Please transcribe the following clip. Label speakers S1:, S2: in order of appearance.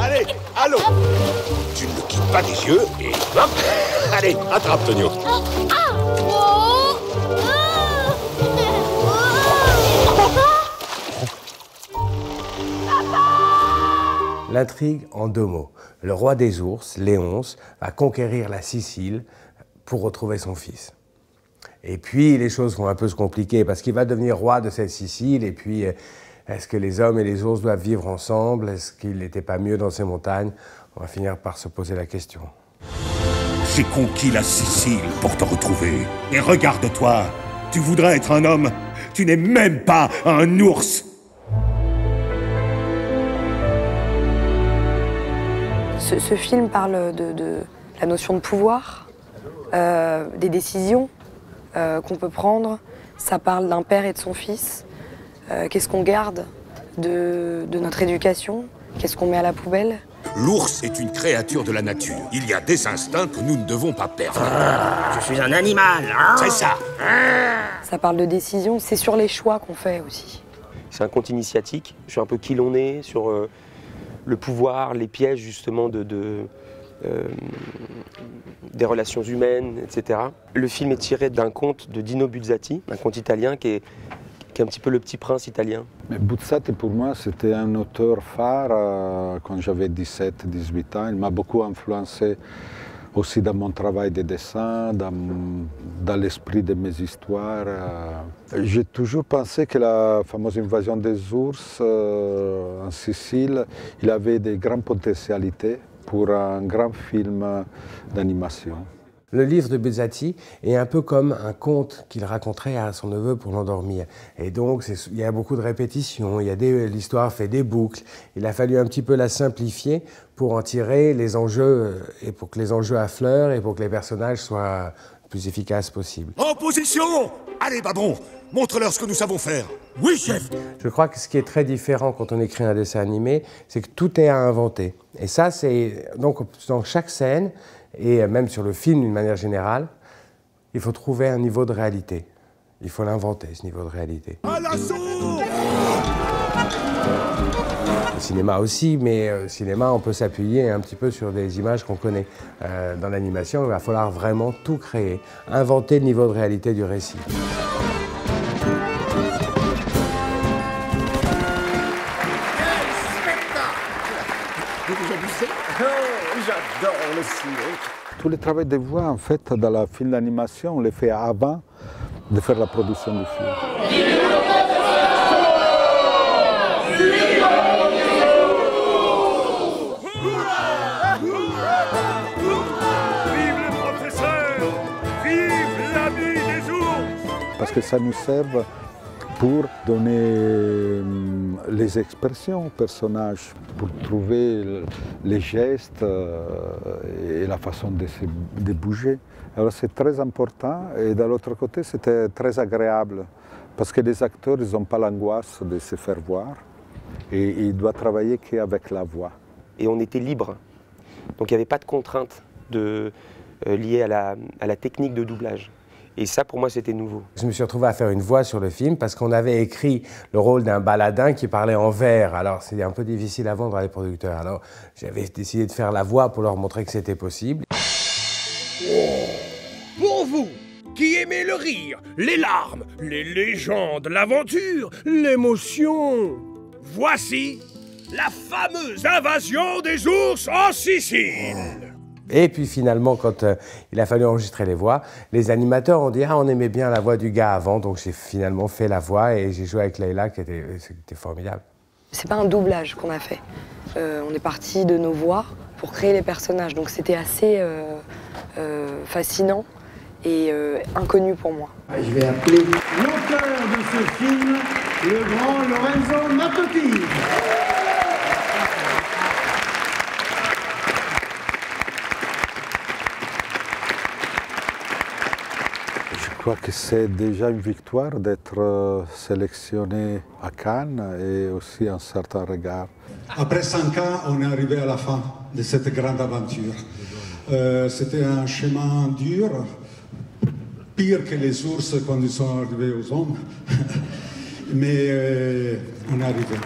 S1: Allez, allô. Tu ne le quittes pas des yeux et hop. Allez, attrape, Tonio.
S2: L'intrigue en 2 mots. Le roi des ours, Léonce, va conquérir la Sicile pour retrouver son fils. Et puis les choses vont un peu se compliquer parce qu'il va devenir roi de cette Sicile et puis est-ce que les hommes et les ours doivent vivre ensemble? Est-ce qu'il n'était pas mieux dans ces montagnes? On va finir par se poser la question.
S1: J'ai conquis la Sicile pour te retrouver. Et regarde-toi, tu voudrais être un homme. Tu n'es même pas un ours.
S3: Ce film parle de la notion de pouvoir, des décisions qu'on peut prendre. Ça parle d'un père et de son fils. Qu'est-ce qu'on garde de notre éducation? Qu'est-ce qu'on met à la poubelle?
S1: L'ours est une créature de la nature. Il y a des instincts que nous ne devons pas perdre.
S4: Je suis un animal.
S1: C'est ça.
S3: Ça parle de décisions. C'est sur les choix qu'on fait aussi.
S5: C'est un conte initiatique. Je suis un peu qui l'on est sur le pouvoir, les pièges justement des relations humaines, etc. Le film est tiré d'un conte de Dino Buzzati, un conte italien qui est un petit peu le petit prince italien.
S6: Mais Buzzati pour moi c'était un auteur phare quand j'avais 17-18 ans. Il m'a beaucoup influencé aussi dans mon travail de dessin, dans l'esprit de mes histoires. J'ai toujours pensé que la fameuse invasion des ours en Sicile, il avait des grandes potentialités pour un grand film d'animation.
S2: Le livre de Buzzati est un peu comme un conte qu'il raconterait à son neveu pour l'endormir. Et donc, il y a beaucoup de répétitions, l'histoire fait des boucles. Il a fallu un petit peu la simplifier pour en tirer les enjeux, et pour que les enjeux affleurent et pour que les personnages soient le plus efficaces possible.
S1: En position! Allez, Babon, montre-leur ce que nous savons faire. Oui, chef!
S2: Je crois que ce qui est très différent quand on écrit un dessin animé, c'est que tout est à inventer. Et ça, c'est donc dans chaque scène, et même sur le film d'une manière générale, il faut trouver un niveau de réalité. Il faut l'inventer, ce niveau de réalité.
S1: À l'assaut!
S2: Le cinéma aussi, mais au cinéma, on peut s'appuyer un petit peu sur des images qu'on connaît. Dans l'animation, il va falloir vraiment tout créer, inventer le niveau de réalité du récit.
S4: J'adore le cinéma.
S6: Tout le travail de voix, en fait, dans le film d'animation, on le fait avant de faire la production du film.
S1: Vive le professeur! Vive l'ami des ours!
S6: Parce que ça nous sert pour donner les expressions aux personnages, pour trouver les gestes et la façon de bouger. Alors c'est très important et de l'autre côté c'était très agréable parce que les acteurs ils n'ont pas l'angoisse de se faire voir et ils doivent travailler qu'avec la voix.
S5: Et on était libre, donc il n'y avait pas de contraintes liées à la technique de doublage. Et ça, pour moi, c'était nouveau.
S2: Je me suis retrouvé à faire une voix sur le film parce qu'on avait écrit le rôle d'un baladin qui parlait en vers. Alors, c'est un peu difficile à vendre à les producteurs. Alors, j'avais décidé de faire la voix pour leur montrer que c'était possible.
S7: Pour vous, qui aimez le rire, les larmes, les légendes, l'aventure, l'émotion, voici la fameuse invasion des ours en Sicile.
S2: Et puis finalement, quand il a fallu enregistrer les voix, les animateurs ont dit « Ah, on aimait bien la voix du gars avant », donc j'ai finalement fait la voix et j'ai joué avec Leïla, c'était formidable.
S3: C'est pas un doublage qu'on a fait. On est parti de nos voix pour créer les personnages, donc c'était assez fascinant et inconnu pour moi.
S8: Je vais appeler l'auteur de ce film, le grand Lorenzo Mattotti.
S6: Je crois que c'est déjà une victoire d'être sélectionné à Cannes et aussi un certain regard.
S9: Après 5 ans, on est arrivé à la fin de cette grande aventure. C'était un chemin dur, pire que les ours quand ils sont arrivés aux hommes, mais on est arrivé.